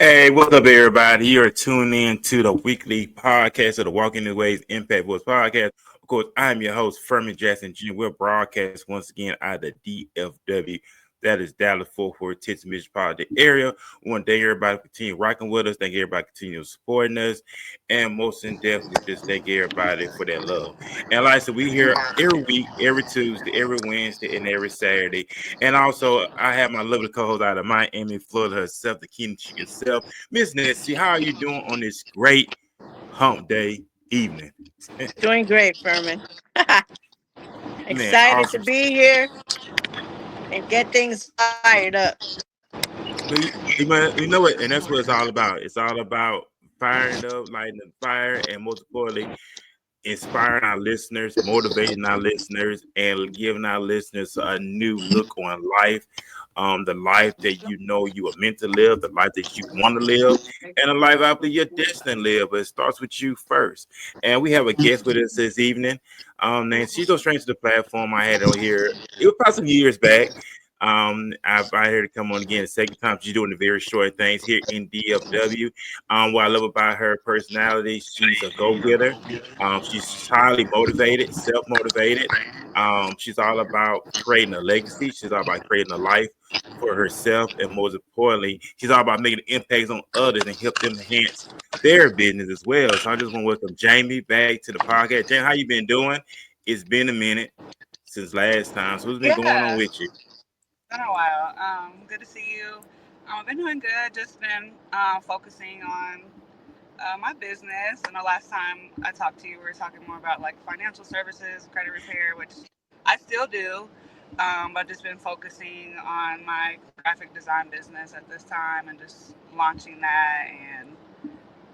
Hey, what's up, everybody? You are tuning in to the weekly podcast of the Walking the Ways Impact Voice podcast. Of course, I'm your host, Furman Jackson Jr. We're broadcast once again out of the DFW. That is Dallas Fort Worth, Texas metropolitan area. We want to thank everybody for continue rocking with us. Thank everybody for continue supporting us. And most in depth, just thank everybody for their love. And like I said, we here every week, every Tuesday, every Wednesday, and every Saturday. And also, I have my lovely co-host out of Miami, Florida herself, the King Chicken self, Miss Nancy. How are you doing on this great hump day evening? Doing great, Furman. Man, Excited to awesome. be here and get things fired up. You know what? And that's what it's all about. It's all about firing up, lighting the fire, and most importantly, inspiring our listeners, motivating our listeners, and giving our listeners a new look on life. The life that you know you are meant to live, the life that you want to live, and a life after you're destined to live. But it starts with you first. And we have a guest with us this evening. And she goes straight to the platform. I had on here. It was probably some years back. I invited her to come on again the second time. She's doing the very short things here in DFW. What I love about her personality, she's a go-getter. She's highly motivated, self-motivated. She's all about creating a legacy. She's all about creating a life for herself, and most importantly, she's all about making impacts on others and help them enhance their business as well. So I just want to welcome Jaimee back to the podcast. Jaimee, how you been doing? It's been a minute since last time. So what's been going on Yeah, with you? been a while. Good to see you. I've been doing good. Just been focusing on my business. And the last time I talked to you, we were talking more about like financial services, credit repair, which I still do. But just been focusing on my graphic design business at this time and just launching that and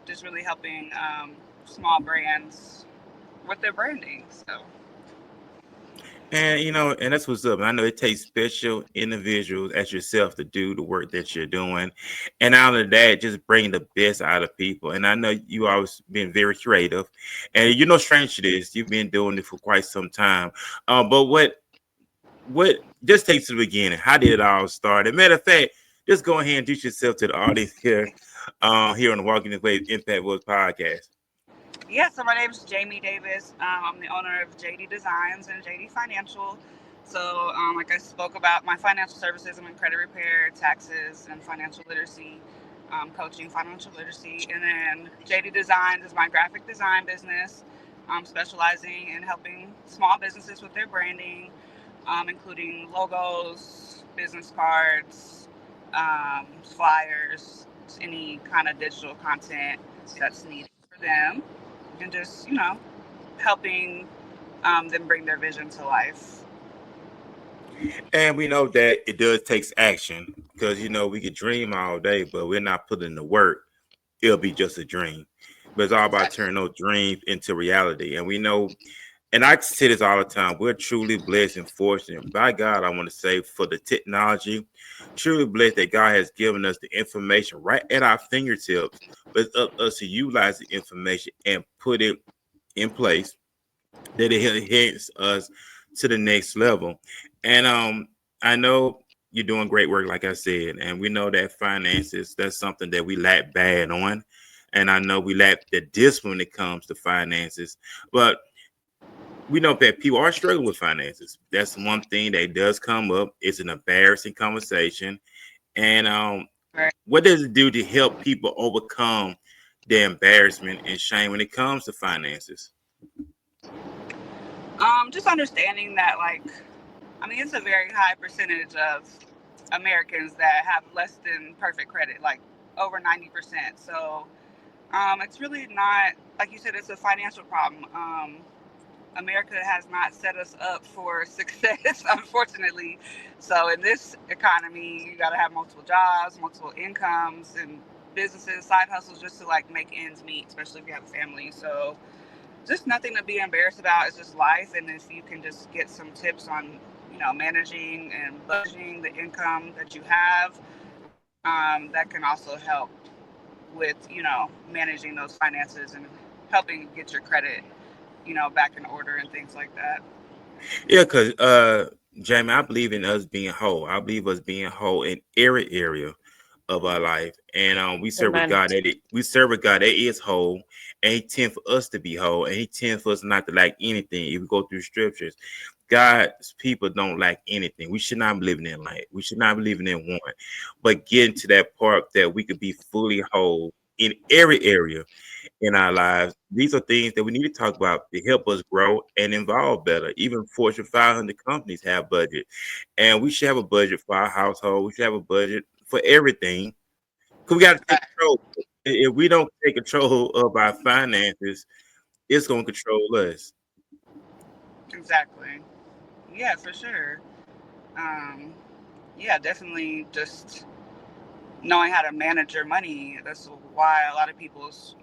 just really helping small brands with their branding. So. And and that's what's up. I know it takes special individuals as yourself to do the work that you're doing, and out of that, just bring the best out of people. And I know you always been very creative, and you're no stranger to this. You've been doing it for quite some time. But what just takes to the beginning? How did it all start? And matter of fact, just go ahead and introduce yourself to the audience here, here on the Walking the Way Impact World podcast. Yeah, so my name is Jaimee Davis. I'm the owner of JD Designs and JD Financial. So, like I spoke about, my financial services, I'm in credit repair, taxes, and financial literacy, coaching financial literacy. And then JD Designs is my graphic design business, specializing in helping small businesses with their branding, including logos, business cards, flyers, any kind of digital content that's needed for them and just helping them bring their vision to life. And we know that it does takes action because we could dream all day, but we're not putting in the work. It'll be just a dream. But it's all about turning those dreams into reality. And we know, and I say this all the time, we're truly blessed and fortunate. By God, I want to say for the technology, truly blessed that God has given us the information right at our fingertips. But it's up to us to utilize the information and put it in place that it enhances us to the next level. And I know you're doing great work, like I said, and we know that finances, that's something that we lack bad on. And I know we lack the discipline when it comes to finances. But we know that people are struggling with finances. That's one thing that does come up. It's an embarrassing conversation. And Right. what does it do to help people overcome their embarrassment and shame when it comes to finances? Just understanding that, like, I mean, it's a very high percentage of Americans that have less than perfect credit, like over 90%. So it's really not, like you said, it's a financial problem. America has not set us up for success, unfortunately. So in this economy, you got to have multiple jobs, multiple incomes, and businesses, side hustles, just to like make ends meet, especially if you have a family. So just nothing to be embarrassed about. It's just life, and if you can just get some tips on, managing and budgeting the income that you have, that can also help with, managing those finances and helping get your credit, back in order and things like that. Yeah, because Jamie, I believe in us being whole. I believe us being whole in every area of our life, and we serve a Amen. God we serve a God that is whole, and He tends for us to be whole, and He tends for us not to lack anything. If we go through scriptures, God's people don't lack anything. We should not be living in lack. We should not be living in want, but getting to that part that we could be fully whole in every area in our lives. These are things that we need to talk about to help us grow and evolve better. Even Fortune 500 companies have budget, and we should have a budget for our household. We should have a budget for everything because we got to take Right. control. If we don't take control of our finances, it's going to control us. Exactly. Yeah, for sure. Um, yeah, definitely just knowing how to manage your money. That's why a lot of people's,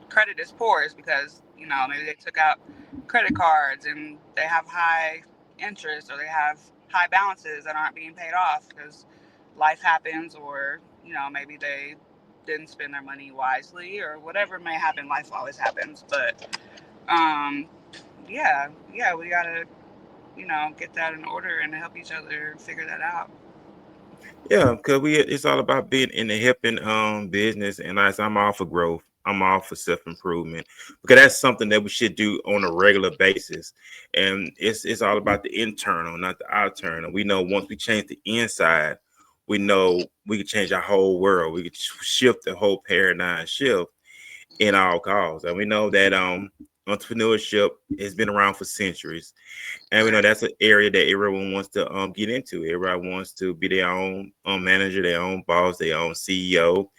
credit is poor, is because, maybe they took out credit cards and they have high interest, or they have high balances that aren't being paid off because life happens, or, maybe they didn't spend their money wisely, or whatever may happen. Life always happens. But um, yeah, we got to, get that in order and help each other figure that out. Yeah, because it's all about being in the helping business, and I'm all for growth. I'm all for self improvement because that's something that we should do on a regular basis, and it's all about the internal, not the external. We know once we change the inside, we know we can change our whole world. We could shift the whole paradigm shift in all cause, and we know that entrepreneurship has been around for centuries, and we know Right. that's an area that everyone wants to get into. Everybody wants to be their own manager, their own boss, their own CEO.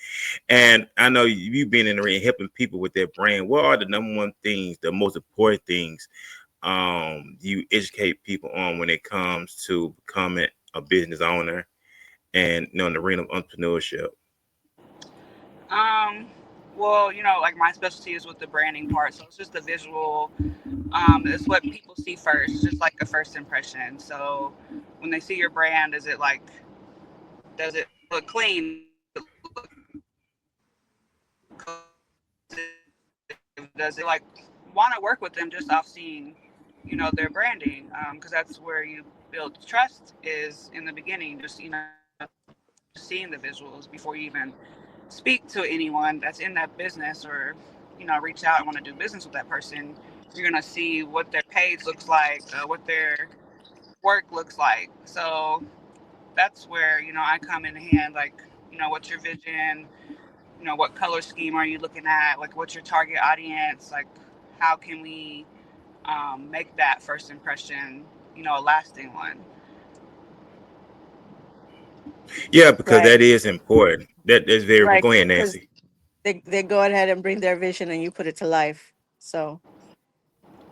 And I know you've been in the ring helping people with their brand. What are the number one things, the most important things you educate people on when it comes to becoming a business owner and in the arena of entrepreneurship? Um, well, like my specialty is with the branding part, so it's just the visual. It's what people see first. It's just like a first impression. So when they see your brand, does it look clean? Does it look cohesive? Does it like want to work with them just off seeing, their branding? Because that's where you build trust, is in the beginning. Just just seeing the visuals before you even speak to anyone that's in that business, or reach out and want to do business with that person. You're gonna see what their page looks like, what their work looks like. So that's where I come in hand. Like, what's your vision? What color scheme are you looking at? Like, what's your target audience? Like, how can we make that first impression a lasting one? Yeah, because Right. that is important. That's very important. Right. Go ahead, Because Nancy. they go ahead and bring their vision and you put it to life. So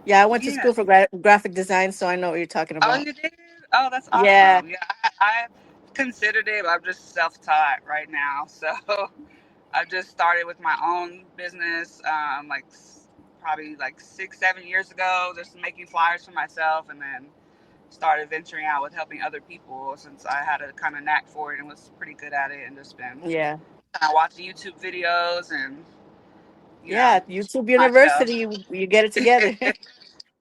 yeah, I went to Yeah. school for graphic design, so I know what you're talking Oh, about. you did? Oh, that's Yeah. awesome. Yeah, I considered it, but I'm just self-taught right now. So I just started with my own business, like probably like 6, 7 years ago, just making flyers for myself, and then started venturing out with helping other people since I had a kind of knack for it and was pretty good at it, and just been Yeah. kind of watching YouTube videos and Yeah. YouTube myself. University, you get it together.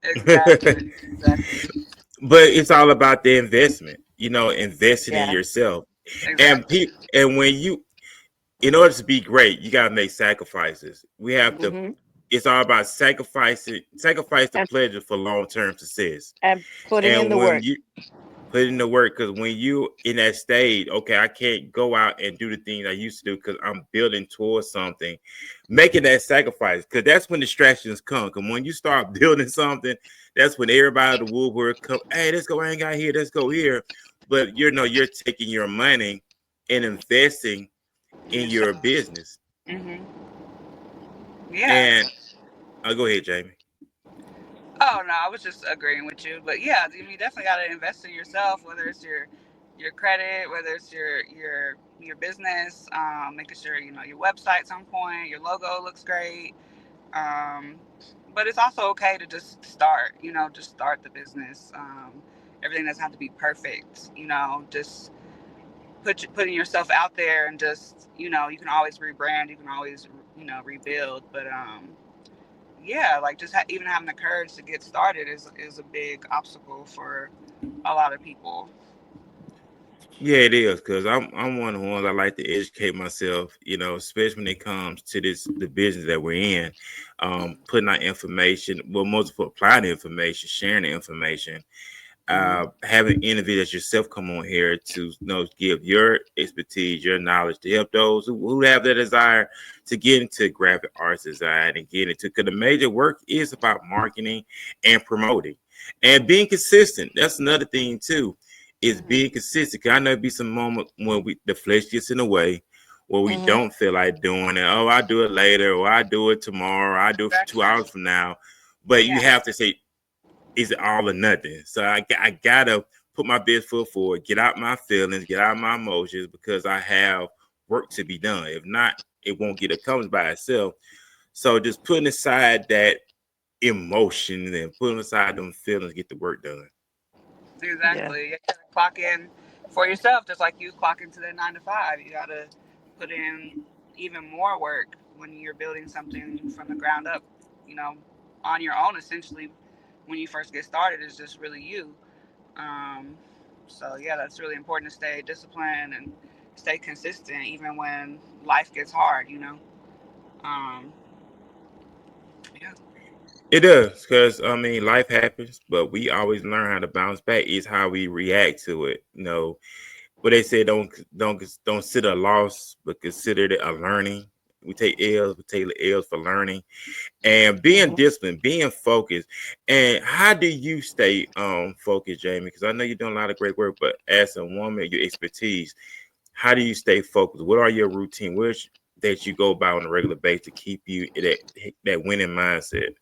Exactly, exactly, But it's all about the investment, investing in Yeah. yourself. And exactly. people, and when in order to be great, you gotta make sacrifices. We have to. Hmm. It's all about sacrifice the And pleasure for long term success. putting in And the when work. you put in the work, because when you in that stage, okay, I can't go out and do the things I used to do because I'm building towards something, making that sacrifice, because that's when distractions come. Because when you start building something, that's when everybody the woodwork come. Hey, let's go hang out here. Let's go here. But you're taking your money and investing in your Yourself. business. Hmm. Yeah. And I'll go ahead, Jaimee. Oh no, I was just agreeing with you. But yeah, you definitely got to invest in yourself, whether it's your credit, whether it's your business, making sure your website's on point, your logo looks great. Um, but it's also okay to just start. Just start the business. Everything doesn't have to be perfect. Just putting yourself out there, and just you can always rebrand, you can always rebuild. But yeah, like just even having the courage to get started is a big obstacle for a lot of people. Yeah, it is because I'm one of the ones I like to educate myself, especially when it comes to the business that we're in. Putting out information, well, multiple applying the information, sharing the information, having individuals yourself come on here to give your expertise, your knowledge to help those who have the desire to get into graphic arts design and get into, because the major work is about marketing and promoting and being consistent. That's another thing too, is Mm-hmm. being consistent. Cause I know be some moment when the flesh gets in the way, where we Mm-hmm. don't feel like doing it. Oh, I do it later, or I do it tomorrow, or I do it for 2 hours Exactly. from now. But you Yeah. have to say, is it all or nothing? So I gotta put my best foot forward, get out my feelings, get out my emotions, because I have work to be done. If not, it won't get accomplished by itself. So just putting aside that emotion and putting aside them feelings, get the work done. Yeah. Exactly. You gotta clock in for yourself, just like you clock into that 9 to 5. You gotta put in even more work when you're building something from the ground up. You know, on your own. Essentially, when you first get started, it's just really you. Um, so yeah, that's really important to stay disciplined and stay consistent, even when life gets hard. Um, yeah. It does, because I mean, life happens, but we always learn how to bounce back. Is how we react to it. But they say don't consider a loss, but consider it a learning. We take L's, we take the L's for learning and being Mm-hmm. disciplined, being focused. And how do you stay focused, Jaimee? Because I know you're doing a lot of great work, but as a woman, your expertise, how do you stay focused? What are your routine? Which that you go about on a regular basis to keep you in that winning mindset?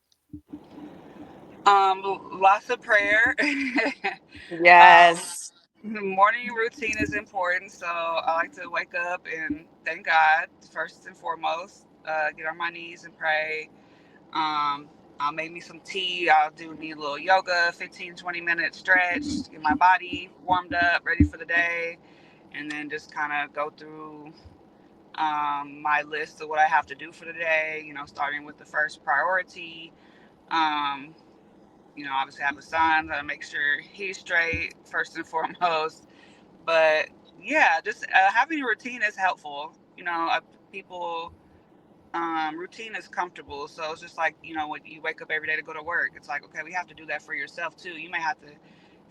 Lots of prayer. um, Yes. Morning routine is important, so I like to wake up and thank God first and foremost. Get on my knees and pray. I'll make me some tea. I'll do need a little yoga, 15-20 minute stretch, get my body warmed up, ready for the day, and then just kind of go through my list of what I have to do for the day. Starting with the first priority. Um, Obviously I have a son, so I make sure he's straight first and foremost. But yeah, just having a routine is helpful. People routine is comfortable, so it's just like when you wake up every day to go to work, it's like, okay, we have to do that for yourself too. You may have to,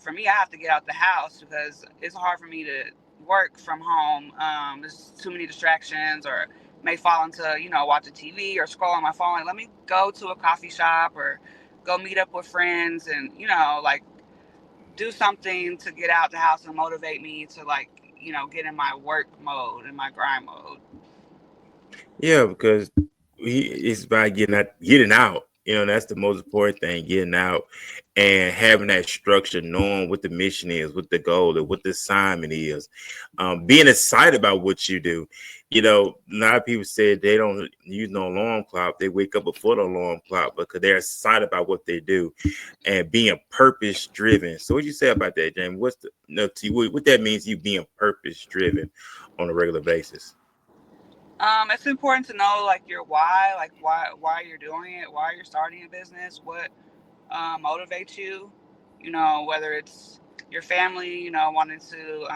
for me, I have to get out the house because it's hard for me to work from home. There's too many distractions, or may fall into watching TV or scroll on my phone. Like, let me go to a coffee shop or go meet up with friends, and like do something to get out the house and motivate me to, like, get in my work mode and my grind mode. Yeah, because it's about getting out. That's the most important thing, getting out and having that structure, knowing what the mission is, what the goal is, what the assignment is, being excited about what you do. A lot of people say they don't use no alarm clock. They wake up before the alarm clock because they're excited about what they do and being purpose driven. So what you say about that, James? What's the no to you, what that means, you being purpose driven on a regular basis? It's important to know, like, your why, like why you're doing it, why you're starting a business, what motivates you. Whether it's your family, wanting to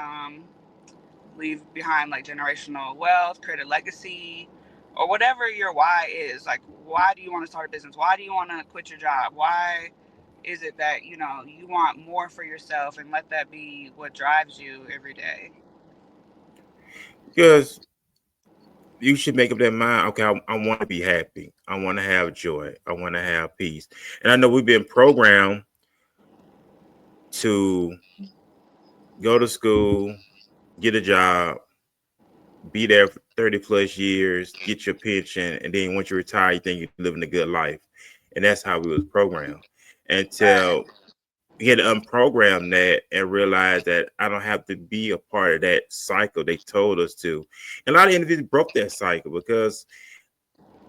leave behind like generational wealth, create a legacy, or whatever your why is. Like, why do you want to start a business? Why do you want to quit your job? Why is it that you want more for yourself, and let that be what drives you every day. Because you should make up that mind. Okay, I want to be happy. I want to have joy. I want to have peace. And I know we've been programmed to go to school, get a job, be there for 30 plus years, get your pension, and then once you retire, you think you're living a good life. And that's how we was programmed Right. until we had to unprogram that and realize that I don't have to be a part of that cycle they told us to. And a lot of individuals broke that cycle because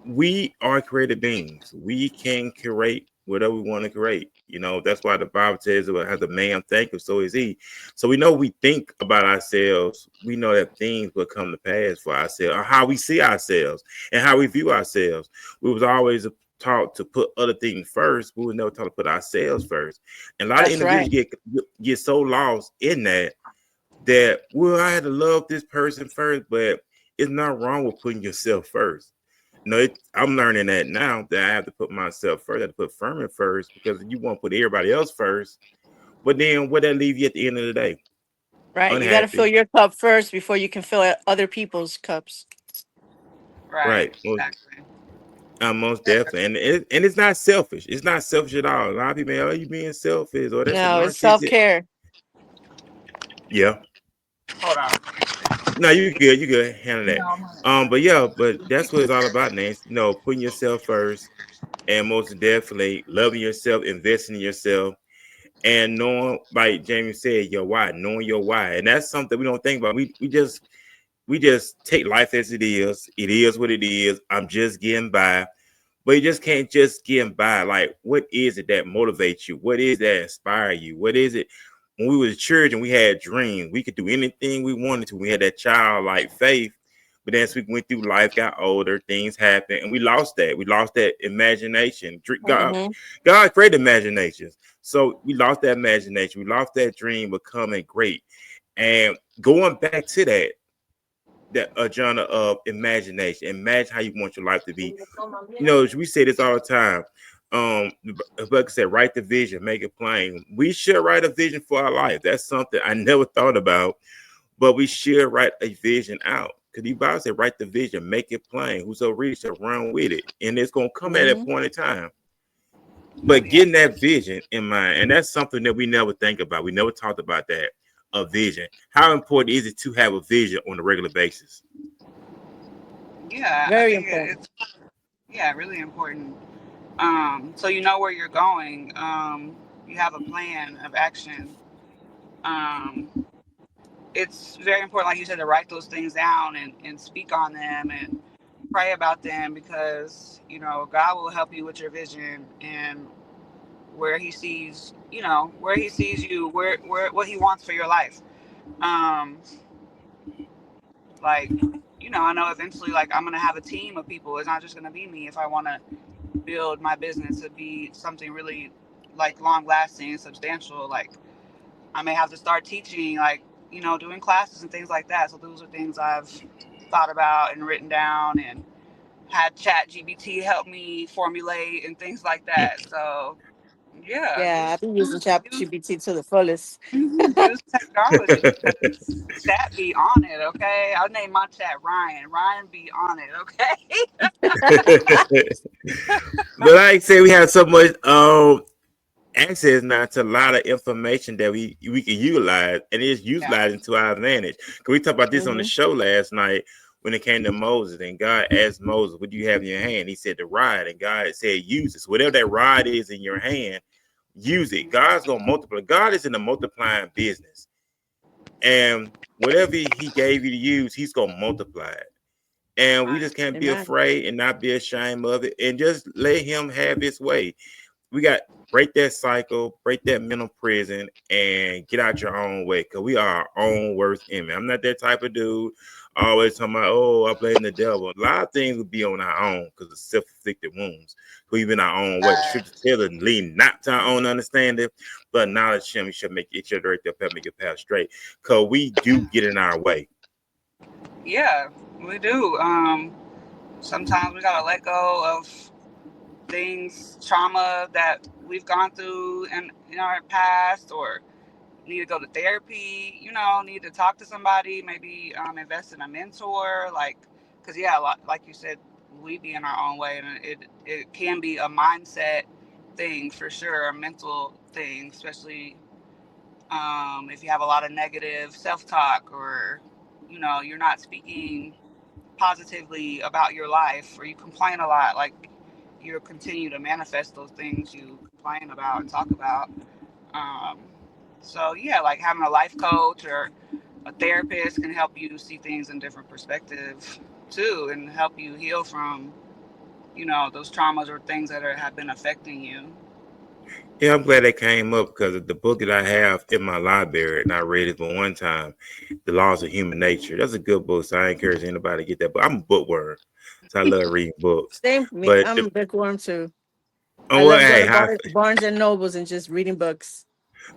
we are creative beings. We can create whatever we want to create. That's why the Bible says, "As a man thinketh, so is he." So we know we think about ourselves. We know that things will come to pass for ourselves, or how we see ourselves and how we view ourselves. We was always taught to put other things first. We were never taught to put ourselves first. And a lot of That's individuals right. get so lost in that that, well, I had to love this person first, but it's not wrong with putting yourself first. No, I'm learning that now that I have to put myself first. I have to put Furman first because you want to put everybody else first. But then what that leave you at the end of the day? Right. You got to fill Unhappy. your cup first before you can fill other people's cups. Right. Right. Most, Exactly. most definitely. And it's not selfish. It's not selfish at all. A lot of people, oh, you being selfish or that's a No, it's self narcissistic. care. Yeah. Hold on. No, you good. You good. Handle that. No. But yeah, but that's what it's all about, Nance. Putting yourself first and most definitely loving yourself, investing in yourself, and knowing, like Jamie said, your why, knowing your why. And that's something we don't think about. We just take life as it is. It is what it is. I'm just getting by. But you just can't just get by. Like, what is it that motivates you? What is that inspire you? What is it? When we was children, we had dreams. We could do anything we wanted to. We had that childlike faith. But as we went through life, got older, things happened, and we lost that. We lost that imagination. Hmm. God created imaginations. So we lost that imagination. We lost that dream of becoming great. And going back to that genre of imagination. Imagine how you want your life to be. We say this all the time. Like I said, write the vision, make it plain. We should write a vision for our life. That's something I never thought about, but we should write a vision out. Because the Bible said, write the vision, make it plain. Whoso reads shall run with it. And it's going to come at a Hmm. point in time. But Yeah. getting that vision in mind, and that's something that we never think about. We never talked about that, a vision. How important is it to have a vision on a regular basis? Yeah. I Very think important. it's really important. So you know where you're going. You have a plan of action. Um, it's very important, like you said, to write those things down and speak on them and pray about them because God will help you with your vision and where He sees you, where what He wants for your life. Um, like I know eventually, like I'm gonna have a team of people. It's not just gonna be me if I want to build my business to be something really like long lasting and substantial. Like I may have to start teaching, like doing classes and things like that. So those are things I've thought about and written down and had Chat GBT help me formulate and things like that. So yeah, Yeah, I've use been using ChatGPT to the fullest. use technology because chat be on it. Okay, I'll name my chat Ryan. Ryan be on it. Okay. But like I said, we have so much access now to a lot of information that we can utilize, and it's Yeah. utilizing to our advantage. Because we talked about this on the Hmm. show last night when it came to Moses, and God asked Moses, "What do you have in your hand?" He said, "The rod," and God said, "Use it." So whatever that rod is in your hand, use it. God's gonna multiply. God is in the multiplying business, and whatever He gave you to use, He's gonna multiply it. And we Right. just can't be Amen. afraid and not be ashamed of it, and just let Him have His way. We got break that cycle, break that mental prison, and get out your own way. Cause we are our own worst enemy. I'm not that type of dude. Always talking about, oh, I blame the devil. A lot of things would be on our own because of self-inflicted wounds. We've been our own way. The scripture tells us lean not to our own understanding, but knowledge Him. You should make it your direct up, make your path straight. Cause we do get in our way. Yeah, we do. Sometimes we gotta let go of things, trauma that we've gone through in our past, or need to go to therapy. Need to talk to somebody. Maybe invest in a mentor. Like, because yeah, like you said, we be in our own way, and it can be a mindset thing for sure, a mental thing, especially if you have a lot of negative self talk or you're not speaking positively about your life or you complain a lot, like you'll continue to manifest those things you complain about and talk about. um, so yeah, like having a life coach or a therapist can help you see things in different perspective too and help you heal from those traumas or things that have been affecting you. Yeah, I'm glad that came up because of the book that I have in my library, and I read it for one time, The Laws of Human Nature. That's a good book, so I encourage anybody to get that book. I'm a bookworm, so I love reading books. Same for me. But I'm a bookworm too. I oh well, love going hey, to how, Barnes and Nobles and just reading books.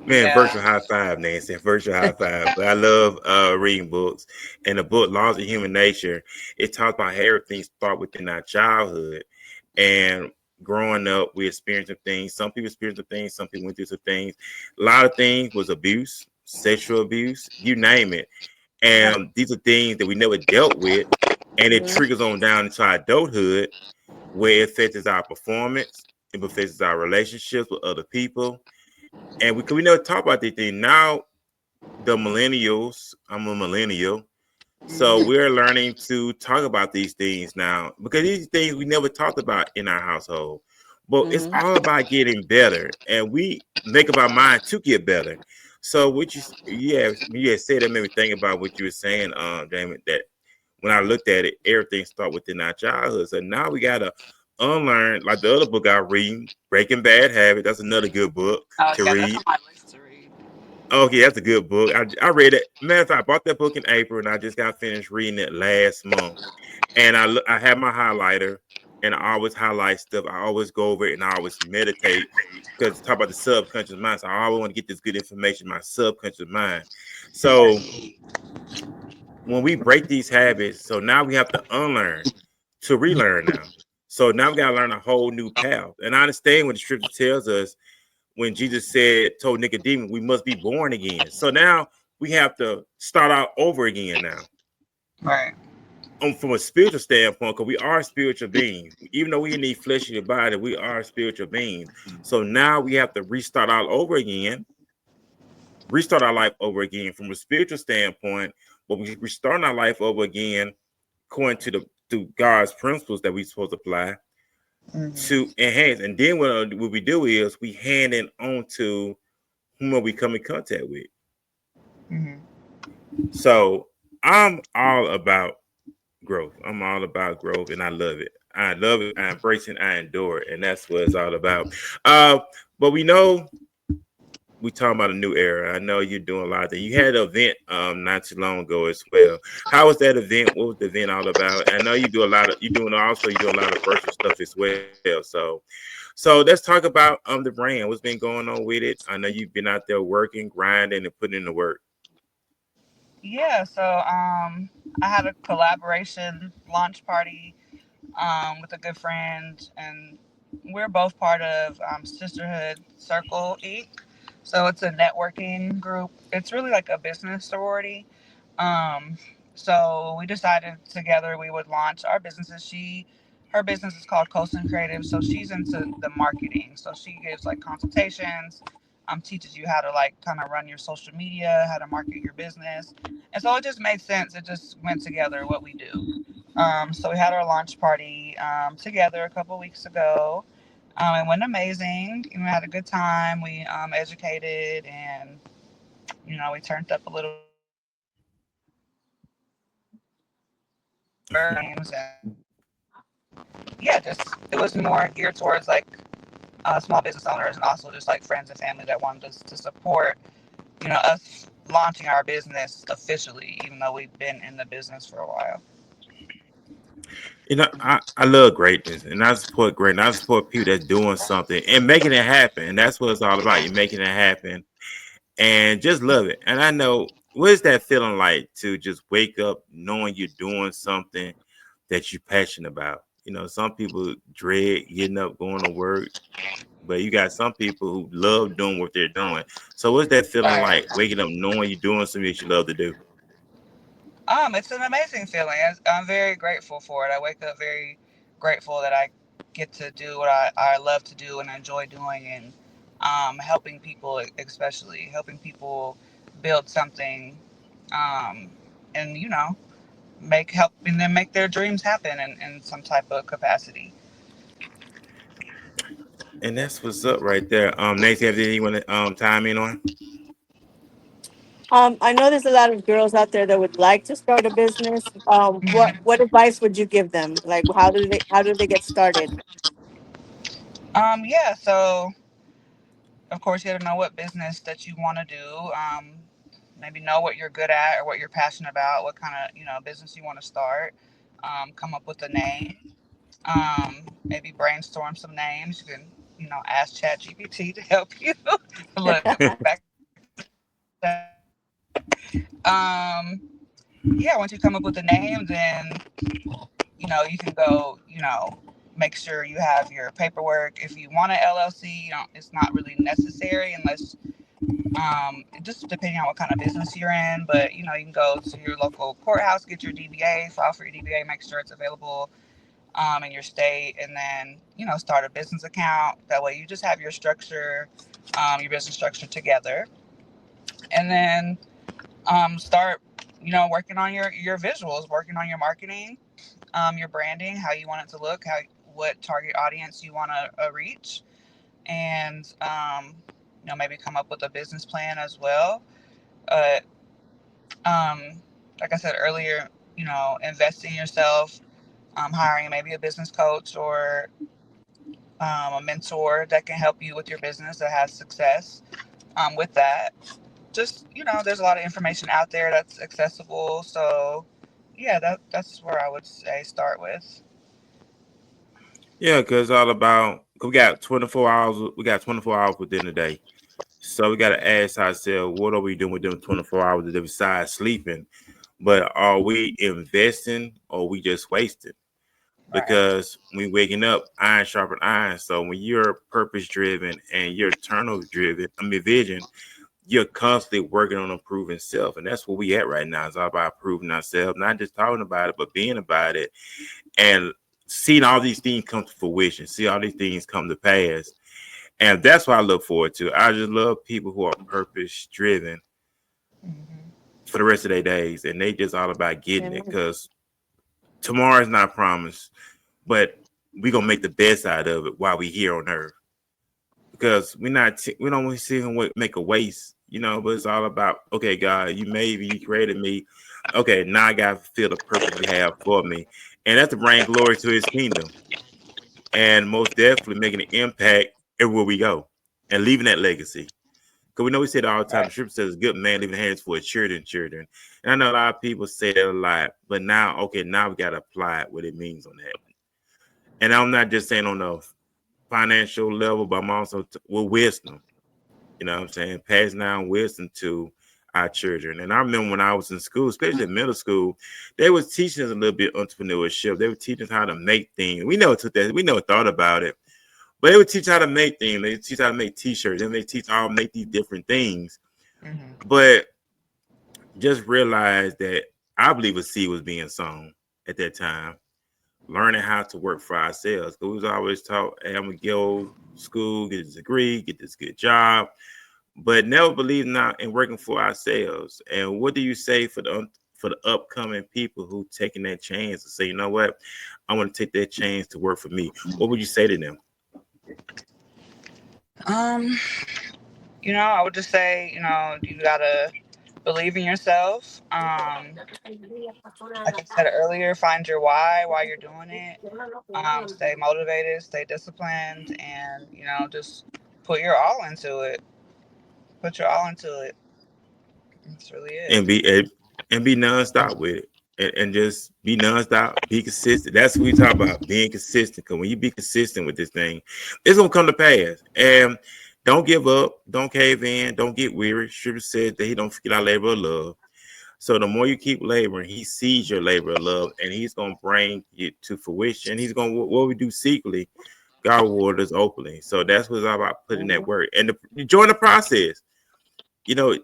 Man, Yeah. virtual high five, Nancy. Virtual high five. But I love reading books. And the book Laws of Human Nature, it talks about how everything start within our childhood. And growing up, we experienced some things. Some people experienced some things, some people went through some things. A lot of things was abuse, sexual abuse, you name it. And these are things that we never dealt with. And it Mhm. triggers on down into our adulthood where it affects our performance, it affects our relationships with other people, and we never talk about these things. Now the millennials, I'm a millennial, so Mhm. we're learning to talk about these things now because these things we never talked about in our household. But it's Mhm. all about getting better, and we make up our mind to get better. So what you said that made me think about what you were saying, Damon. That when I looked at it, everything start within our childhood. So now we gotta unlearn, like the other book I read, Breaking Bad Habit. That's another good book Oh to yeah, that's read. on my list to read. Okay, that's a good book. I read it. Matter of fact, I bought that book in April, and I just got finished reading it last month. And I have my highlighter, and I always highlight stuff. I always go over it, and I always meditate because talk about the subconscious mind. So I always want to get this good information in my subconscious mind. Right. So when we break these habits, so now we have to unlearn to relearn now. So now we gotta learn a whole new path. And I understand what the scripture tells us when Jesus told Nicodemus, we must be born again. So now we have to start out over again now. Right. From a spiritual standpoint, because we are spiritual beings. Even though we need flesh in the body, we are spiritual beings. So now we have to restart all over again, restart our life over again from a spiritual standpoint, but we restart our life over again according to God's principles that we're supposed to apply Mhm. to enhance. And then what we do is we hand it on to whom we come in contact with. Mhm. So I'm all about growth. I'm all about growth, and I love it. I love it. I embrace it. I endure it, and that's what it's all about. Uh, but we know we talking about a new era. I know you're doing a lot of things. You had an event not too long ago as well. How was that event? What was the event all about? I know you do a lot of you do a lot of virtual stuff as well. So let's talk about the brand. What's been going on with it? I know you've been out there working, grinding, and putting in the work. Yeah. So I had a collaboration launch party with a good friend, and we're both part of Sisterhood Circle Inc. So it's a networking group. It's really like a business sorority. Um, so we decided together we would launch our businesses. Her business is called Coastin Creative, so she's into the marketing. So she gives like consultations, teaches you how to like kind of run your social media, how to market your business, and so it just made sense. It just went together what we do. So we had our launch party together a couple weeks ago. It went amazing. We had a good time. We educated and we turned up a little bit. Games and yeah, just it was more geared towards like small business owners and also just like friends and family that wanted us to support us launching our business officially, even though we've been in the business for a while. I love greatness, and I support greatness. I support people that's doing something and making it happen. And that's what it's all about. You're making it happen and just love it. And I know what is that feeling like to just wake up knowing you're doing something that you're passionate about. Some people dread getting up, going to work, but you got some people who love doing what they're doing. So what's that feeling Right. like waking up knowing you're doing something that you love to do? It's an amazing feeling. I'm very grateful for it. I wake up very grateful that I get to do what I love to do and enjoy doing, and helping people, especially helping people build something, um, and helping them make their dreams happen in some type of capacity. And that's what's up right there. Nancy, have anything you want to time in on? I know there's a lot of girls out there that would like to start a business. Mhm. What advice would you give them? Like, how do they get started? Yeah. So of course you got to know what business that you want to do. Maybe know what you're good at or what you're passionate about. What kind of business you want to start. Come up with a name. Maybe brainstorm some names. You can ask ChatGPT to help you. Look, back to that. Um, yeah, once you come up with the name, then you can go, make sure you have your paperwork. If you want an LLC, it's not really necessary unless just depending on what kind of business you're in. But you can go to your local courthouse, get your DBA, file for your DBA, make sure it's available in your state, and then start a business account. That way, you just have your business structure together, and then start working on your visuals, working on your marketing, your branding, how you want it to look, how what target audience you want to reach, and maybe come up with a business plan as well. Uh, um, like I said earlier, invest in yourself, hiring maybe a business coach or a mentor that can help you with your business that has success with that. Just there's a lot of information out there that's accessible. So yeah, that's where I would say start with. Yeah, because it's all about, 'cause we got 24 hours. We got 24 hours within the day. So we got to ask ourselves, what are we doing with them 24 hours besides sleeping? But are we investing or are we just wasting? Right. Because when waking up, iron sharpen iron. So when you're purpose driven and you're turnover driven, vision, you're constantly working on improving self. And that's where we at right now. It's all about improving ourselves, not just talking about it, but being about it and seeing all these things come to fruition, see all these things come to pass. And that's what I look forward to. I just love people who are purpose driven Hmm. for the rest of their days. And they just all about getting it Amen. because tomorrow is not promised, but we're going to make the best out of it while we're here on earth. Because we don't want to see him make a waste, but it's all about, okay, God, you made me, you created me. Okay, now I got to fulfill the purpose you have for me. And that's to bring glory to his kingdom. And most definitely making an impact everywhere we go and leaving that legacy. Because we know we say it all the time. The Right. scripture says, "Good man leaving hands for his children." And I know a lot of people say that a lot, but now, okay, now we got to apply what it means on that. And I'm not just saying on the financial level, but I'm also with wisdom. You know what I'm saying? Passing down wisdom to our children. And I remember when I was in school, especially in middle school, they was teaching us a little bit entrepreneurship. They were teaching us how to make things. We never took that. We never thought about it. But they would teach how to make things. They teach how to make t-shirts. And they teach how to make these different things. Hmm. But just realize that I believe a seed was being sown at that time. Learning how to work for ourselves. Because we was always taught, hey, I'm going to go to school, get this degree, get this good job, but never believe now in working for ourselves. And what do you say for the upcoming people who taking that chance to say, you know what, I want to take that chance to work for me? What would you say to them? Um, I would just say, you gotta believe in yourself. Like I said earlier, find your why you're doing it. Stay motivated, stay disciplined, and just put your all into it. Put your all into it. That's really it. And be nonstop with it. And just be nonstop, be consistent. That's what we talk about, being consistent. Because when you be consistent with this thing, it's gonna come to pass. And don't give up, don't cave in, don't get weary. Scripture said that he don't forget our labor of love. So the more you keep laboring, he sees your labor of love, and he's gonna bring it to fruition. He's gonna, what we do secretly, God reward us openly. So that's what it's all about, putting that work and enjoying the process.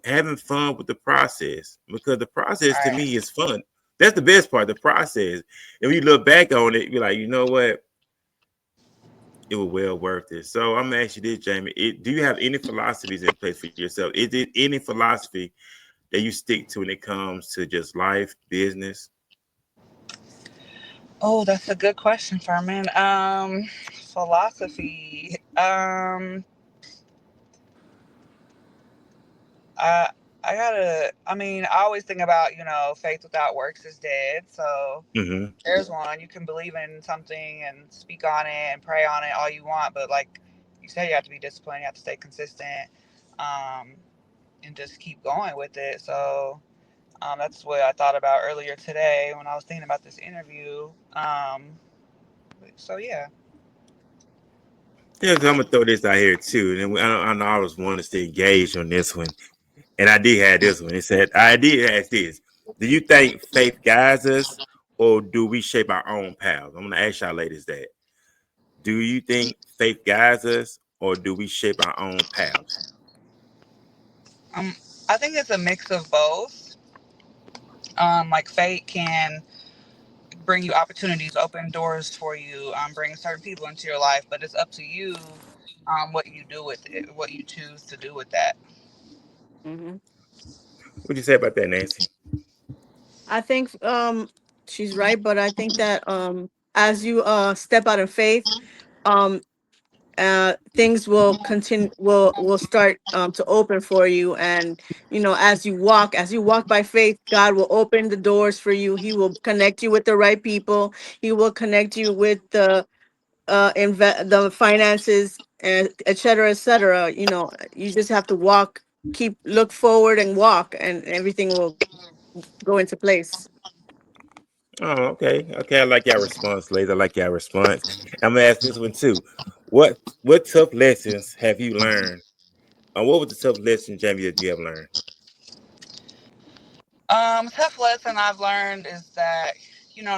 Having fun with the process, because the process to Right. me is fun. That's the best part, the process. And when you look back on it, you're like, you know what? It was well worth it. So I'm gonna ask you this, Jaimee. Do you have any philosophies in place for yourself? Is it any philosophy that you stick to when it comes to just life, business? Oh, that's a good question, Furman. Philosophy. I I gotta. I mean, I always think about faith without works is dead. So Mm-hmm. there's one. You can believe in something and speak on it and pray on it all you want, but like you said, you have to be disciplined. You have to stay consistent, um, and just keep going with it. So that's what I thought about earlier today when I was thinking about this interview. So yeah. Yeah, because I'm gonna throw this out here too, and I know I was wanting to engage on this one, and I did have this one. It said I did ask this: do you think faith guides us, or do we shape our own paths? I'm gonna ask y'all ladies that. Do you think faith guides us, or do we shape our own paths? Um, I think it's a mix of both. Like fate can bring you opportunities, open doors for you, bring certain people into your life, but it's up to you what you do with it, what you choose to do with that. Hmm. What'd you say about that, Nancy? I think she's right, but I think that as you step out of faith, um things will continue will start to open for you. And as you walk by faith, God will open the doors for you. He will connect you with the right people. He will connect you with the finances, and et cetera, et cetera. You just have to walk, look forward and walk, and everything will go into place. Oh, okay, okay. I like your response, ladies. I like your response. I'm gonna ask this one too. What tough lessons have you learned? What was the tough lesson, Jamie, that you have learned? Tough lesson I've learned is that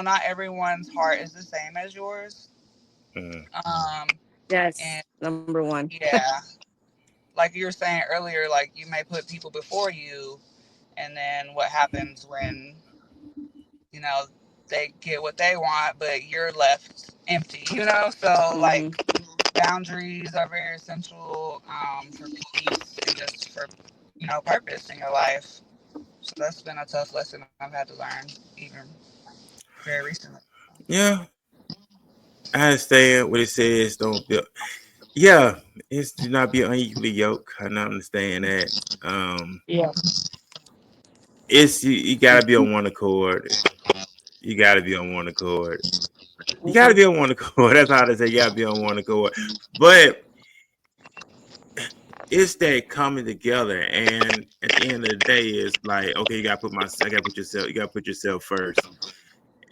not everyone's heart is the same as yours. Mm. Um, Yes, and number one. yeah, like you were saying earlier, like you may put people before you, and then what happens when you know they get what they want, but you're left empty. So Hmm. like boundaries are very essential for peace and just for purpose in your life. So that's been a tough lesson I've had to learn even very recently. Yeah, I understand what it says. Don't be, yeah, it's do not be unequally yoked. I not understand that. Um, Yeah. it's you gotta be on one accord. You gotta be on one accord. You gotta Hmm. be on one accord. That's how they say you gotta be on one accord. But it's that coming together, and at the end of the day, it's like, okay, I gotta put yourself, you gotta put yourself first,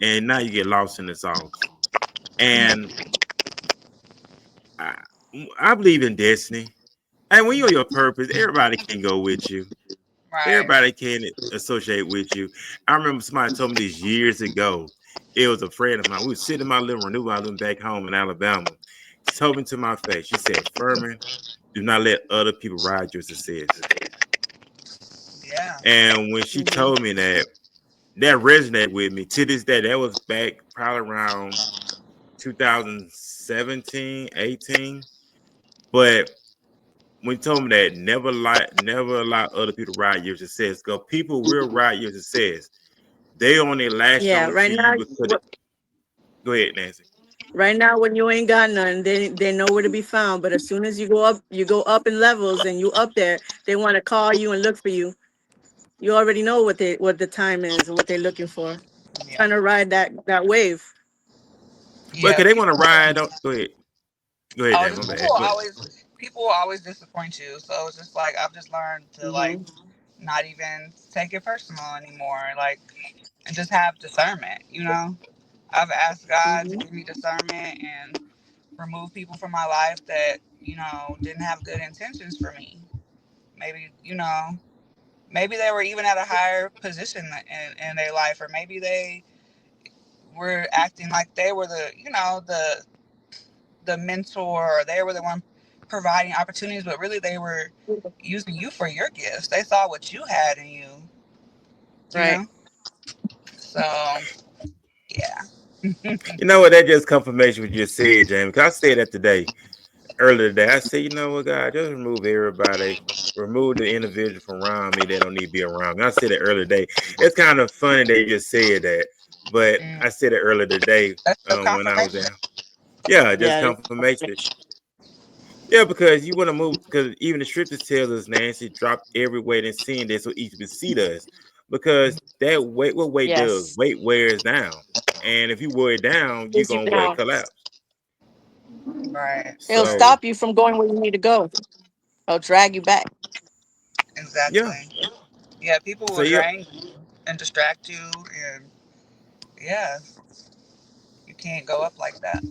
and now you get lost in the sauce. And I, I believe in destiny, and when you're on your purpose, everybody can go with you. Right. Everybody can associate with you. I remember somebody told me this years ago. It was a friend of mine. We were sitting in my living room. I living back home in Alabama. She told me to my face. She said, "Furman, do not let other people ride your success." Yeah. And when she Hmm. told me that, that resonated with me to this day. That was back probably around 2017, 18. But when you told me that, never allow other people to ride your success. Because people will ride your success. They only latch Yeah. on Right to now, you because go ahead, Nancy. right now, when you ain't got none, they know where to be found. But as soon as you go up in levels and you up there, they want to call you and look for you. You already know what the time is and what they're looking for. Yeah. Trying to ride that wave. But Yeah. cause they want to ride on go ahead. Go ahead, Oh, Dan. just My bad. Go ahead. people will always disappoint you. So it's just like I've just learned to like Hmm. not even take it personal anymore. Like and just have discernment. I've asked God to Hmm. give me discernment and remove people from my life that didn't have good intentions for me. Maybe maybe they were even at a higher position in their life, or maybe they were acting like they were the mentor, or they were the one providing opportunities, but really they were using you for your gifts. They saw what you had in you, you Right. know. So yeah, You know what? That just confirmation what you just said, Jamie. Cause I said that today, earlier today. I said, you know what, God, just remove everybody. Remove the individual from around me that don't need to be around me. I said it earlier today. It's kind of funny that you just said that, but mm, I said it earlier today that's your when I was confirmation. there. Yeah, just Yeah. confirmation. Yeah, because you want to move. Because even the scriptures tells us, Nancy, drop every weight and sin there so each will see us. Because that weight, what weight does? Yes. Weight wears down, and if you wear it down, you're Pulls you gonna what down. collapse. Right, It'll right, So stop you from going where you need to go. It'll drag you back. yeah, exactly. Yeah, people so will yeah, drain you and distract you, and yeah, you can't go up like that.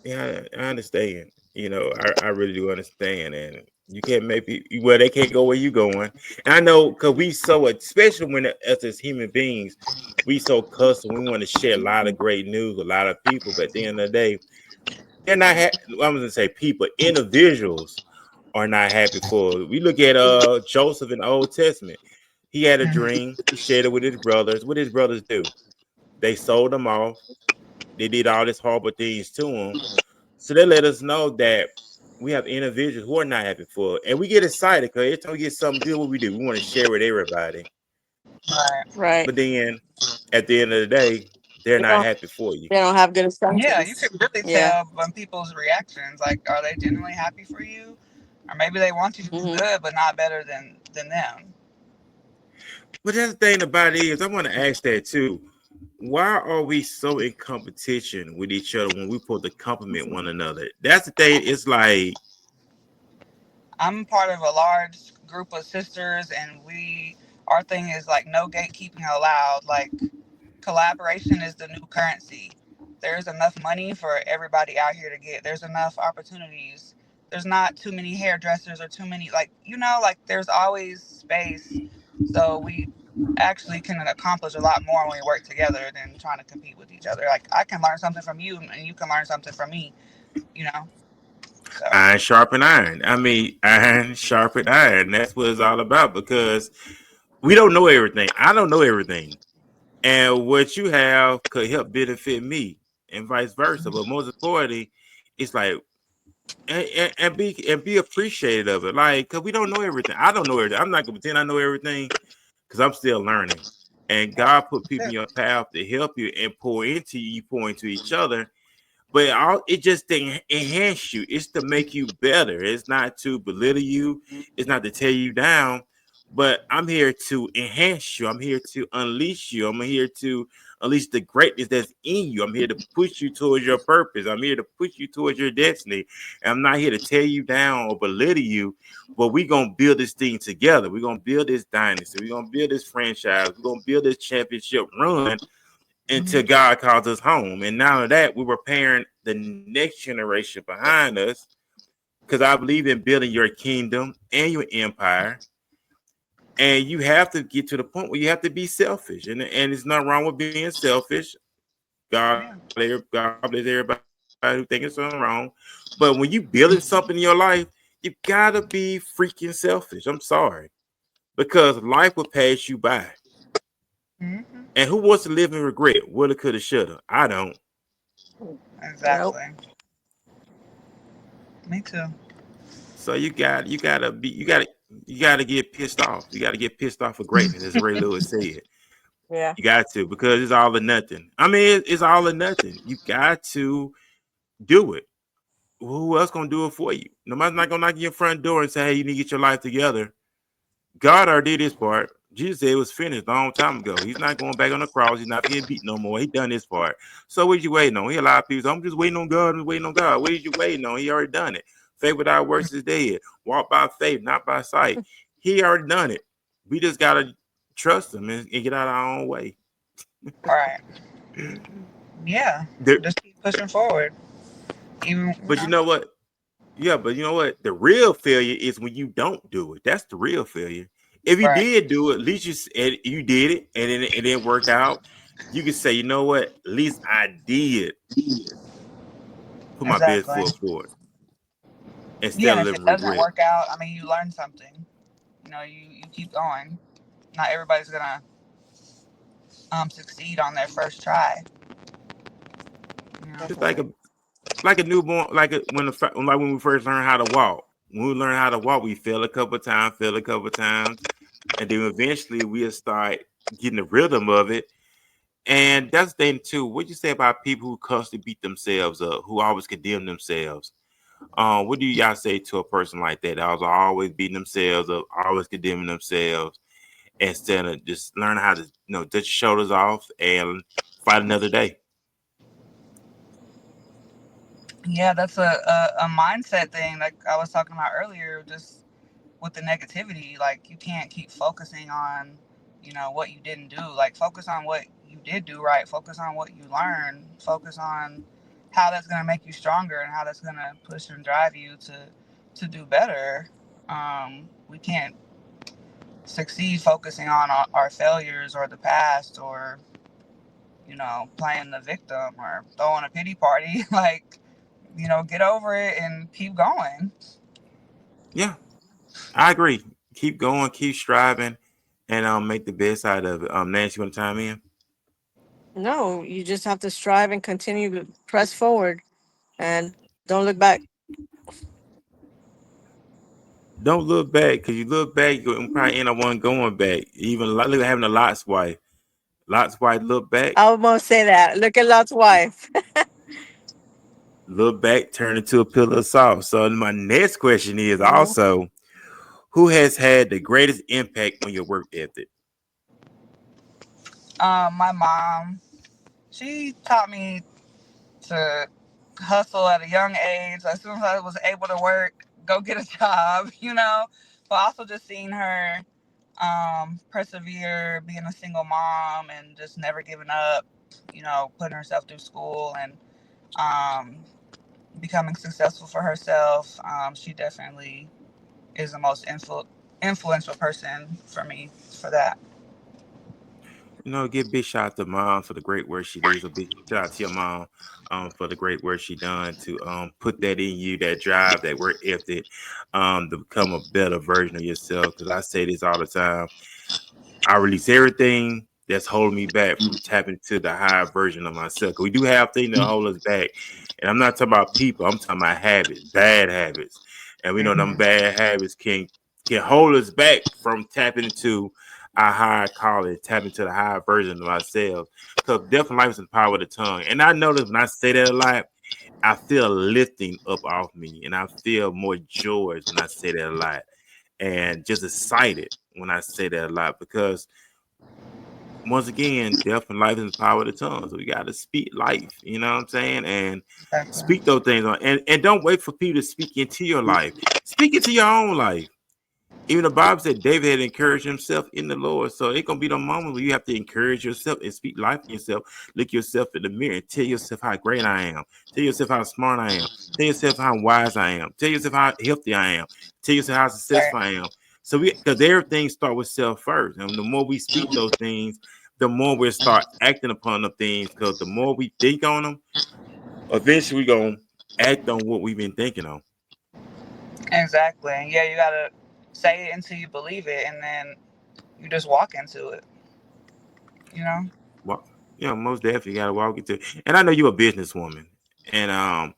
yeah, I understand. I really do understand, and you can't make people, well, they can't go where you going. And I know because we so, especially when us as human beings, we so custom. We want to share a lot of great news with a lot of people, but at the end of the day, they're not. I'm gonna say people, individuals are not happy for it. We look at Joseph in the Old Testament. He had a dream. He shared it with his brothers. What did his brothers do? They sold him off. They did all these horrible things to him. So they let us know that we have individuals who are not happy for it. And we get excited because every time we get something good, what we do? We want to share with everybody. Right. Right. But then at the end of the day, they're They not don't. happy for you. They don't have good Yeah, you assumptions. can really Yeah. tell from people's reactions. Like, are they genuinely happy for you, or maybe they want you to do Hmm. good, but not better than them. But that's the thing about it is, I want to ask that too. Why are we so in competition with each other when we supposed to compliment one another? That's the thing. It's like, I'm part of a large group of sisters, and our thing is like no gatekeeping allowed. Like collaboration is the new currency. There's enough money for everybody out here to get. There's enough opportunities. There's not too many hairdressers or too many, like, like there's always space. So we actually can accomplish a lot more when we work together than trying to compete with each other. Like I can learn something from you and you can learn something from me, you know. So iron sharpen iron. I mean, iron sharpen iron. That's what it's all about because we don't know everything. I don't know everything. And what you have could help benefit me and vice versa. But most importantly, it's like, and be appreciated of it. Like, because we don't know everything. I don't know everything. I'm not going to pretend I know everything because I'm still learning. And that's God put people in your path to help you and pour into you, you pour into each other, but it just to enhance you. It's to make you better. It's not to belittle you. It's not to tear you down. But I'm here to enhance you. I'm here to unleash you. I'm here to unleash the greatness that's in you. I'm here to push you towards your purpose. I'm here to push you towards your destiny. And I'm not here to tear you down or belittle you. But we're gonna build this thing together. We're gonna build this dynasty. We're gonna build this franchise. We're gonna build this championship run hmm until God calls us home. And now that we're preparing the next generation behind us, because I believe in building your kingdom and your empire. And you have to get to the point where you have to be selfish. And it's not wrong with being selfish. yeah. God bless everybody who thinks it's something wrong. But when you building something in your life, you gotta be freaking selfish. I'm sorry. Because life will pass you by. hmm And who wants to live in regret? Woulda, coulda, shoulda. I don't. Nope. Exactly. Me too. So you gotta get pissed off. You gotta get pissed off for greatness, as Ray Lewis said. Yeah. You got to because it's all or nothing. I mean, it's all or nothing. You got to do it. Who else gonna do it for you? Nobody's not gonna knock on your front door and say, "Hey, you need to get your life together." God already did his part. Jesus said it was finished a long time ago. He's not going back on the cross. He's not getting beat no more. He done his part. So what you waiting on? He a lot of people say, I'm just waiting on God. I'm waiting on God. What are you waiting on? He already done it. Faith without works is dead. Walk by faith, not by sight. He already done it. We just gotta trust him and get out of our own way. Right. Yeah. There, Just keep pushing forward. Even but you know what? Yeah, but you know what? The real failure is when you don't do it. That's the real failure. If you right. did do it, at least you did it, and it didn't work out. You can say, you know what? At least I did put my best Exactly. foot forward Yeah, instead and of if it living doesn't regret. work out, I mean, you learn something. You keep going. Not everybody's gonna succeed on their first try. You know. Just like a newborn, like when we first learned how to walk. When we learn how to walk, we fail a couple of times, and then eventually we'll start getting the rhythm of it. And that's the thing too. What you say about people who constantly beat themselves up, who always condemn themselves? What do y'all say to a person like that? That was always beating themselves up, always condemning themselves, instead of just learning how to, dust your shoulders off and fight another day. Yeah, that's a mindset thing, like I was talking about earlier, just with the negativity. Like you can't keep focusing on, what you didn't do. Like focus on what you did do right. Focus on what you learned. Focus on how that's going to make you stronger and how that's going to push and drive you to do better. We can't succeed focusing on our failures or the past, or playing the victim or throwing a pity party. Like, get over it and keep going. Yeah, I agree. Keep going, keep striving, and make the best out of it. Nancy, you want to chime in? No, you just have to strive and continue to press forward and don't look back. Don't look back, because you look back, you probably end up one going back. Even look at having a Lot's wife. Lot's wife look back, I almost say that. Look at Lot's wife. turn into a pillar of salt. So my next question is Mhm. also, who has had the greatest impact on your work ethic? My mom, she taught me to hustle at a young age. As soon as I was able to work, go get a job, But also just seeing her persevere, being a single mom and just never giving up, putting herself through school and um, becoming successful for herself. She definitely is the most influential person for me for that. Give a big shout out to mom for the great work she does. A big shout out to your mom for the great work she done to put that in you, that drive, that work ethic, to become a better version of yourself. Because I say this all the time. I release everything that's holding me back from tapping to the higher version of myself. 'Cause we do have things that hold us back. And I'm not talking about people, I'm talking about habits, bad habits. And we know them Hmm. bad habits can hold us back from tapping into our higher calling, tapping to the higher version of ourselves. Because death and life is in the power of the tongue. And I notice when I say that a lot, I feel lifting up off me, and I feel more joy when I say that a lot, and just excited when I say that a lot, because once again, death and life is the power of the tongue. So we got to speak life, you know what I'm saying? And Exactly. speak those things on, and don't wait for people to speak into your life. Speak into your own life. Even the Bible said David had encouraged himself in the Lord. So it's gonna be the moment where you have to encourage yourself and speak life in yourself. Look yourself in the mirror and tell yourself how great I am. Tell yourself how smart I am. Tell yourself how wise I am. Tell yourself how healthy I am. Tell yourself how Right. successful I am. So because everything starts with self first. And the more we speak those things, the more we start acting upon the things. Because the more we think on them, eventually we're gonna act on what we've been thinking on. Exactly. And yeah, you gotta say it until you believe it, and then you just walk into it. You know. Well, most definitely got to walk into. And I know you're a businesswoman, and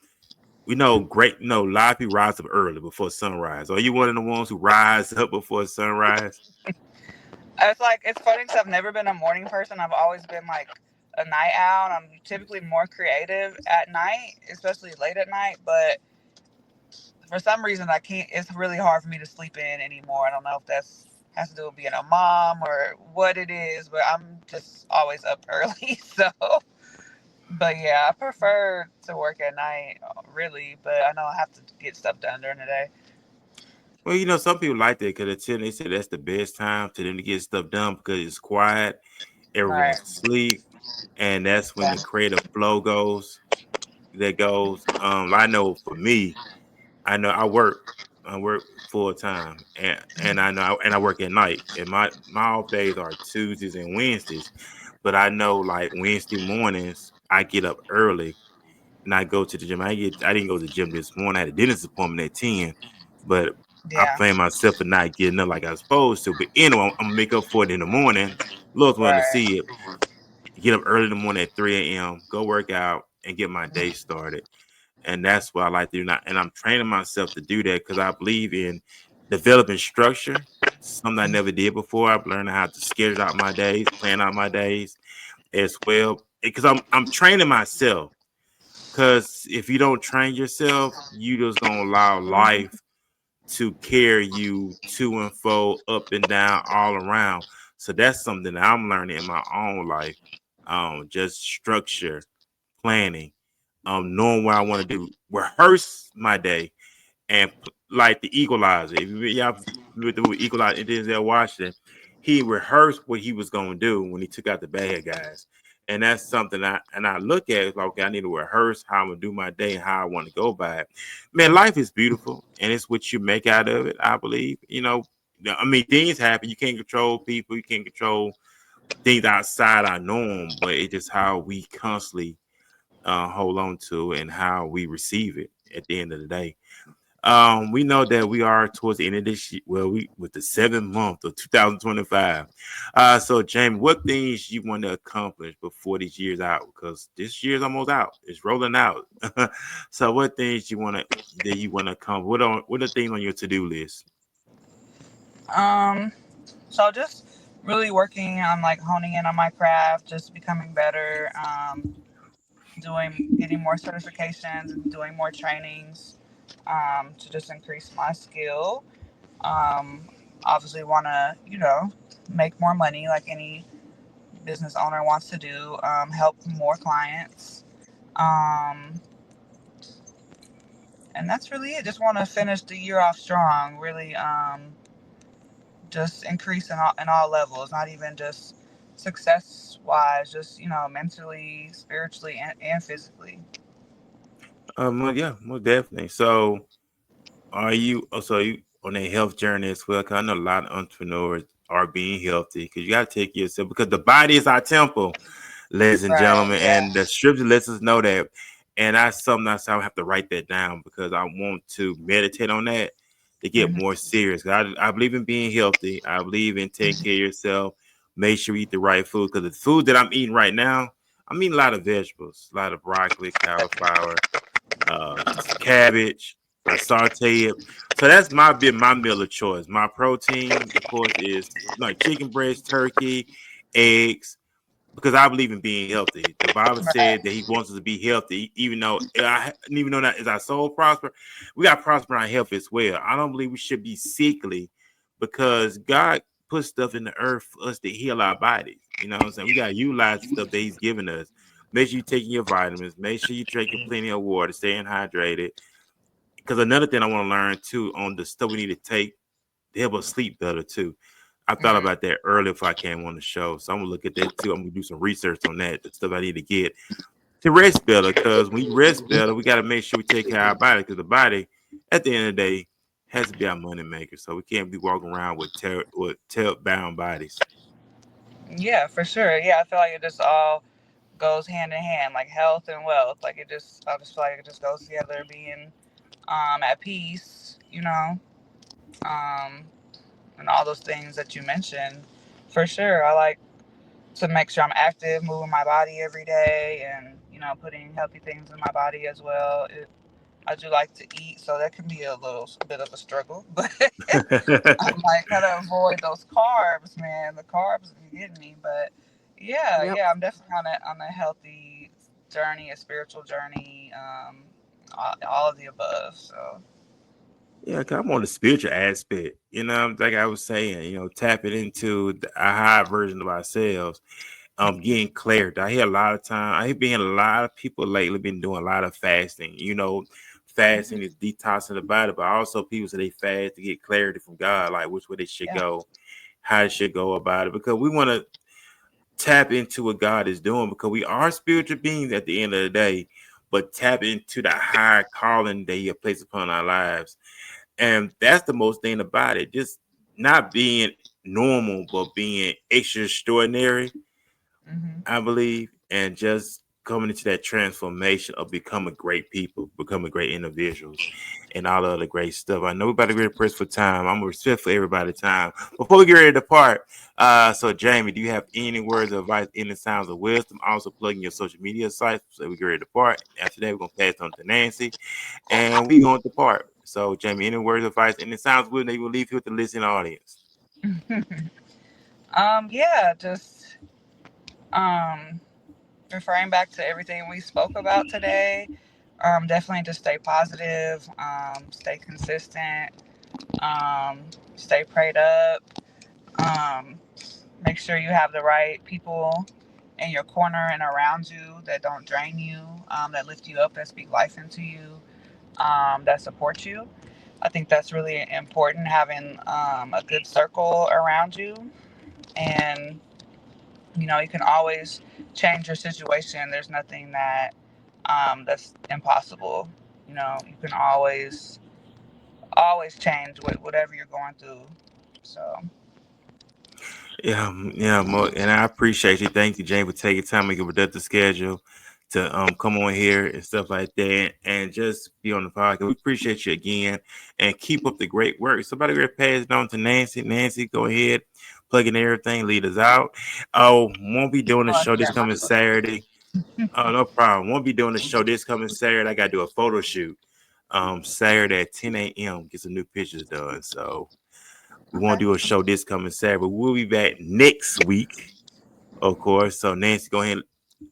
we know great. A lot of people rise up early before sunrise. Are you one of the ones who rise up before sunrise? It's funny because I've never been a morning person. I've always been like a night owl. I'm typically more creative at night, especially late at night. But for some reason, I can't. It's really hard for me to sleep in anymore. I don't know if that's has to do with being a mom or what it is, but I'm just always up early. So, but yeah, I prefer to work at night, really. But I know I have to get stuff done during the day. Well, some people like that because they say that's the best time to them to get stuff done because it's quiet, Right. everyone's asleep, and that's when Yeah. the creative flow goes. That goes. I know for me, I know I work full time, and I know, and I work at night. And my off days are Tuesdays and Wednesdays. But I know, like Wednesday mornings, I get up early and I go to the gym. I didn't go to the gym this morning. I had a dentist appointment at 10, but I Yeah. blame myself for not getting up like I was supposed to. But anyway, I'm gonna make up for it in the morning. Lord's willing to Right. see it. Get up early in the morning at 3 a.m. Go work out and get my day started. And that's what I like to do now. And I'm training myself to do that because I believe in developing structure. Something I never did before. I've learned how to schedule out my days, plan out my days as well. Because I'm training myself. Because if you don't train yourself, you just gonna allow life to carry you to and fro, up and down, all around. So that's something that I'm learning in my own life. Just structure, planning, knowing what I want to do, rehearse my day, and like the Equalizer. If y'all with the Equalizer in Denzel Washington, he rehearsed what he was gonna do when he took out the bad guys, And that's something I look at it's like, okay, I need to rehearse how I'm gonna do my day and how I want to go by it. Man, life is beautiful and it's what you make out of it, I believe. I mean, things happen. You can't control people, you can't control things outside our norm, but it's just how we constantly hold on to and how we receive it at the end of the day. We know that we are towards the end of this year. Well, we with the 7th month of 2025. So Jaimee, what things you want to accomplish before this year's out? Because this year's almost out. It's rolling out. So what things you want to accomplish? What are things on your to-do list? Um, so just really working on like honing in on my craft, just becoming better, getting more certifications and doing more trainings, to just increase my skill. Um, Obviously want to, make more money like any business owner wants to do, help more clients. Um, and that's really it. Just want to finish the year off strong, really, just increase in all levels, not even just success wise, just, mentally, spiritually, and physically. Well, yeah, most definitely. So are you also you on a health journey as well? 'Cause I know a lot of entrepreneurs are being healthy because you got to take care of yourself because the body is our temple, ladies and Right. gentlemen, Yeah. and the scripture lets us know that. And that's something I have to write that down because I want to meditate on that to get Hmm. more serious. 'Cause I believe in being healthy. I believe in taking care of yourself. Make sure you eat the right food because the food that I'm eating right now, I'm eating a lot of vegetables, a lot of broccoli, cauliflower, cabbage. I saute it. So that's my meal of choice. My protein, of course, is like chicken breast, turkey, eggs, because I believe in being healthy. The Bible said that Right. He wants us to be healthy, even though that is our soul prosper, we got to prosper our health as well. I don't believe we should be sickly because God put stuff in the earth for us to heal our bodies. You know what I'm saying? We got to utilize the stuff that He's given us. Make sure you're taking your vitamins. Make sure you're drinking plenty of water, staying hydrated. Because another thing I want to learn too on the stuff we need to take to help us sleep better too. I thought Hmm. about that earlier if I came on the show. So I'm gonna look at that too. I'm gonna do some research on that, the stuff I need to get to rest better. Because when you rest better, we gotta make sure we take care of our body. Because the body, at the end of the day, has to be our money maker. So we can't be walking around with tail bound bodies. Yeah, for sure. Yeah, I feel like it just all goes hand in hand, like health and wealth. Like I just feel like it just goes together. Being at peace, um, and all those things that you mentioned. For sure, I like to make sure I'm active, moving my body every day, and putting healthy things in my body as well. I do like to eat, so that can be a little bit of a struggle, but I'm like kind of avoid those carbs, man. The carbs be getting me, but yeah, Yep. yeah, I'm definitely on a healthy journey, a spiritual journey, all of the above. So Yeah, 'cause I'm on the spiritual aspect. Like I was saying, tapping into a higher version of ourselves, getting clarity. I hear a lot of time. I hear being a lot of people lately been doing a lot of fasting. Fasting is detoxing the body, but also people say they fast to get clarity from God, like which way they should yeah. go, how they should go about it, because we want to tap into what God is doing because we are spiritual beings at the end of the day, but tap into the higher calling that He has placed upon our lives. And that's the most thing about it. Just not being normal, but being extraordinary, Hmm. I believe, and just coming into that transformation of becoming great people, becoming great individuals, and all the other great stuff. I know we're about to get pressed for time. I'm respectful for everybody's time. Before we get ready to depart, so Jaimee, do you have any words of advice, any sounds of wisdom? Also plugging your social media sites so we get ready to depart. After that, we're gonna pass on to Nancy, and we going to depart. So Jaimee, any words of advice, any sounds of wisdom that you will leave here with the listening audience? Yeah, just um, referring back to everything we spoke about today. Definitely just stay positive, stay consistent, um, stay prayed up. Um, Make sure you have the right people in your corner and around you that don't drain you, that lift you up, that speak life into you, that support you. I think that's really important, having a good circle around you. And You can always change your situation. There's nothing that's impossible. You can always change whatever you're going through. So And I appreciate you. Thank you, Jane, for taking time to get productive schedule to come on here and stuff like that, and just be on the podcast. We appreciate you again, and keep up the great work. Somebody gonna pass it on to Nancy. Nancy, go ahead, plug in everything, lead us out. Oh, won't be doing the oh, I show this forgot my coming book. Saturday. Oh, no problem. Won't be doing the show this coming Saturday. I gotta do a photo shoot. Saturday at 10 a.m. Get some new pictures done. So we won't Okay. do a show this coming Saturday, but we'll be back next week, of course. So Nancy, go ahead and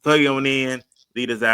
plug it on in, lead us out.